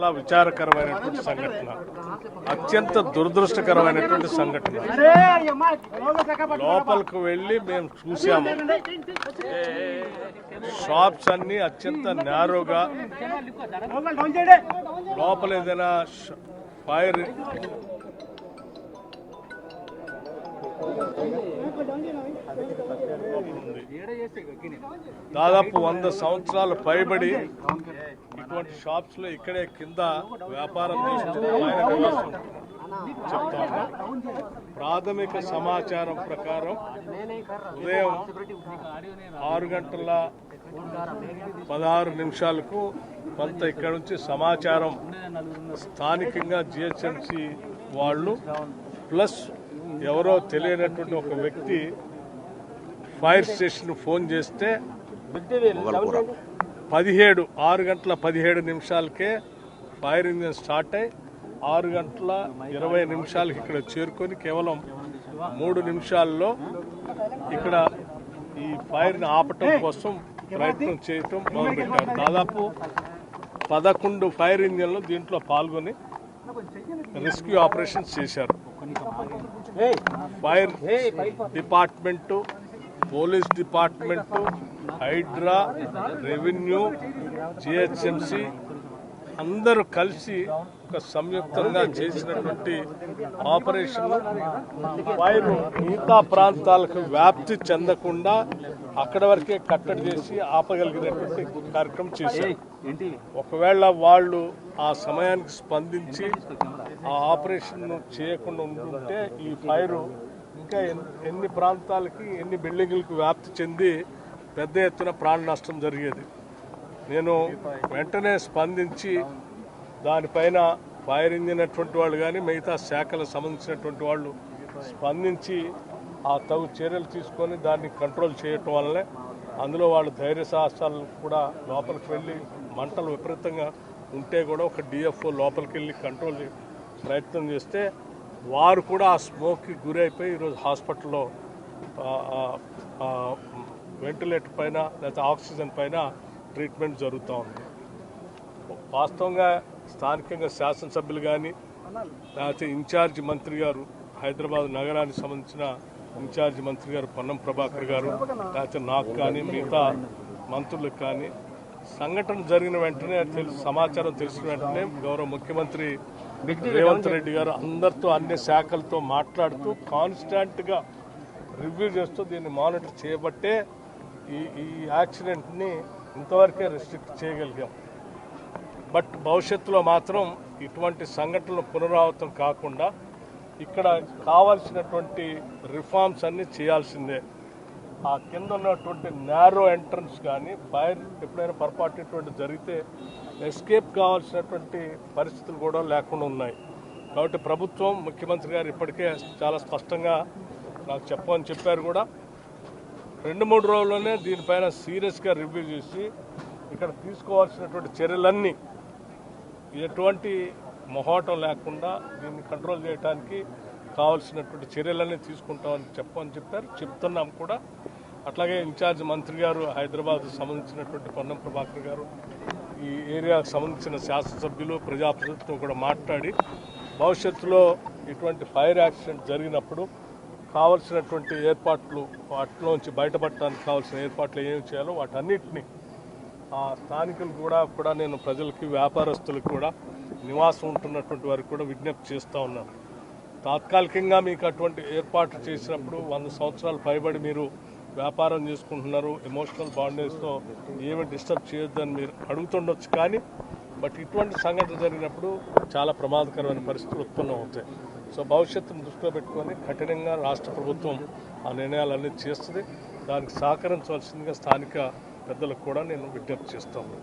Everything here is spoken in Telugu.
చాలా విచారకరమైనటువంటి సంఘటన, అత్యంత దురదృష్టకరమైనటువంటి సంఘటన. లోపలికి వెళ్ళి మేము చూసాము, షాప్స్ అన్ని అత్యంత నేరోగా, లోపల ఏదైనా ఫైర్ దాదాపు 100 సంవత్సరాలు పైబడి ఇటువంటి షాప్స్ లో ఇక్కడే కింద వ్యాపారం చేస్తూ చెప్తా ఉన్నారు. ప్రాథమిక సమాచారం ప్రకారం ఉదయం 6:16 కొంత ఇక్కడ నుంచి సమాచారం స్థానికంగా జిహెచ్ఎంసి వాళ్ళు ప్లస్ ఎవరో తెలియనటువంటి ఒక వ్యక్తి ఫైర్ స్టేషన్ ఫోన్ చేస్తే 6:17 ఫైర్ ఇంజిన్ స్టార్ట్ అయ్యి 6:20 ఇక్కడ చేరుకొని కేవలం 3 నిమిషాల్లో ఇక్కడ ఈ ఫైర్ని ఆపటం కోసం ప్రయత్నం చేయటం మొదలుపెట్టారు. దాదాపు 11 ఫైర్ ఇంజిన్లు దీంట్లో పాల్గొని రెస్క్యూ ఆపరేషన్స్ చేశారు. Fire department, police department, Hydraa, revenue, GHMC అందరూ కలిసి ఒక సంయుక్తంగా చేసినటువంటి ఆపరేషన్ ఫైర్ మిగతా ప్రాంతాలకు వ్యాప్తి చెందకుండా అక్కడ వరకే కట్టడి చేసి ఆపగలిగినటువంటి కార్యక్రమం చేశారు. ఒకవేళ వాళ్ళు ఆ సమయానికి స్పందించి ఆ ఆపరేషన్ చేయకుండా ఉంటుంటే ఈ ఫైరు ఇంకా ఎన్ని ప్రాంతాలకి, ఎన్ని బిల్డింగులకు వ్యాప్తి చెంది పెద్ద ఎత్తున ప్రాణ నష్టం జరిగేది. నేను వెంటనే స్పందించి దానిపైన ఫైర్ ఇంజిన్ అటువంటి వాళ్ళు కానీ మిగతా శాఖలకు సంబంధించినటువంటి వాళ్ళు స్పందించి ఆ తగు చర్యలు తీసుకొని దాన్ని కంట్రోల్ చేయటం వల్లనే అందులో వాళ్ళు ధైర్య సాహసాలు కూడా లోపలికి వెళ్ళి మంటలు విపరీతంగా ఉంటే కూడా ఒక డిఎఫ్ఓ లోపలికి వెళ్ళి కంట్రోల్ ప్రయత్నం చేస్తే వారు కూడా ఆ స్మోక్కి గురైపోయి ఈరోజు హాస్పిటల్లో వెంటిలేటర్ పైన లేకపోతే ఆక్సిజన్ పైన ట్రీట్మెంట్ జరుగుతూ ఉంది. వాస్తవంగా స్థానికంగా శాసనసభ్యులు కానీ లేకపోతే ఇన్ఛార్జి మంత్రి గారు, హైదరాబాద్ నగరానికి సంబంధించిన ఇన్ఛార్జి మంత్రి గారు పొన్నం ప్రభాకర్ గారు, లేకపోతే నాకు కానీ మిగతా మంత్రులకు కానీ సంఘటన జరిగిన వెంటనే సమాచారం తెలిసిన వెంటనే గౌరవ ముఖ్యమంత్రి రేవంత్ రెడ్డి గారు అందరితో అన్ని శాఖలతో మాట్లాడుతూ కాన్స్టాంట్గా రివ్యూ చేస్తూ దీన్ని మానిటర్ చేయబట్టే ఈ యాక్సిడెంట్ని ఇంతవరకే రెస్ట్రిక్ట్ చేయగలిగాం. బట్ భవిష్యత్తులో మాత్రం ఇటువంటి సంఘటనలు పునరావృతం కాకుండా ఇక్కడ కావాల్సినటువంటి రిఫార్మ్స్ అన్నీ చేయాల్సిందే. ఆ కింద ఉన్నటువంటి నేరో ఎంట్రన్స్ కానీ ఫైర్ ఎప్పుడైనా పొరపాటు ఇటువంటి జరిగితే ఎస్కేప్ కావాల్సినటువంటి పరిస్థితులు కూడా లేకుండా ఉన్నాయి. కాబట్టి ప్రభుత్వం, ముఖ్యమంత్రి గారు ఇప్పటికే చాలా స్పష్టంగా నాకు చెప్పమని చెప్పారు. కూడా 2-3 రోజుల్లోనే దీనిపైన సీరియస్గా రివ్యూ చేసి ఇక్కడ తీసుకోవాల్సినటువంటి చర్యలన్నీ ఎటువంటి మొహోటం లేకుండా దీన్ని కంట్రోల్ చేయడానికి కావాల్సినటువంటి చర్యలన్నీ తీసుకుంటామని చెప్పమని చెప్పారు. చెప్తున్నాం కూడా. అట్లాగే ఇన్ఛార్జ్ మంత్రి గారు, హైదరాబాద్ సంబంధించినటువంటి పొన్నం ప్రభాకర్ గారు, ఈ ఏరియాకు సంబంధించిన శాసనసభ్యులు, ప్రజాప్రతినిధులతో కూడా మాట్లాడి భవిష్యత్తులో ఇటువంటి ఫైర్ యాక్సిడెంట్ జరిగినప్పుడు కావలసినటువంటి ఏర్పాట్లు, వాటిలోంచి బయటపడటానికి కావాల్సిన ఏర్పాట్లు ఏమి చేయాలో వాటన్నిటినీ ఆ స్థానికులు కూడా నేను ప్రజలకి, వ్యాపారస్తులకు కూడా, నివాసం ఉంటున్నటువంటి వారికి కూడా విజ్ఞప్తి చేస్తూ ఉన్నాను. తాత్కాలికంగా మీకు అటువంటి ఏర్పాట్లు చేసినప్పుడు 100 సంవత్సరాలు పైబడి మీరు వ్యాపారం చేసుకుంటున్నారు, ఎమోషనల్ బాండేజ్తో ఏమి డిస్టర్బ్ చేయొద్దని మీరు అడుగుతుండొచ్చు. కానీ బట్ ఇటువంటి సంఘటన జరిగినప్పుడు చాలా ప్రమాదకరమైన పరిస్థితులు ఉత్పన్నం అవుతాయి. సో భవిష్యత్తును దృష్టిలో పెట్టుకొని కఠినంగా రాష్ట్ర ప్రభుత్వం ఆ నిర్ణయాలన్నీ చేస్తుంది. దానికి సహకరించవలసిందిగా స్థానిక పెద్దలకు కూడా నేను విజ్ఞప్తి చేస్తాను.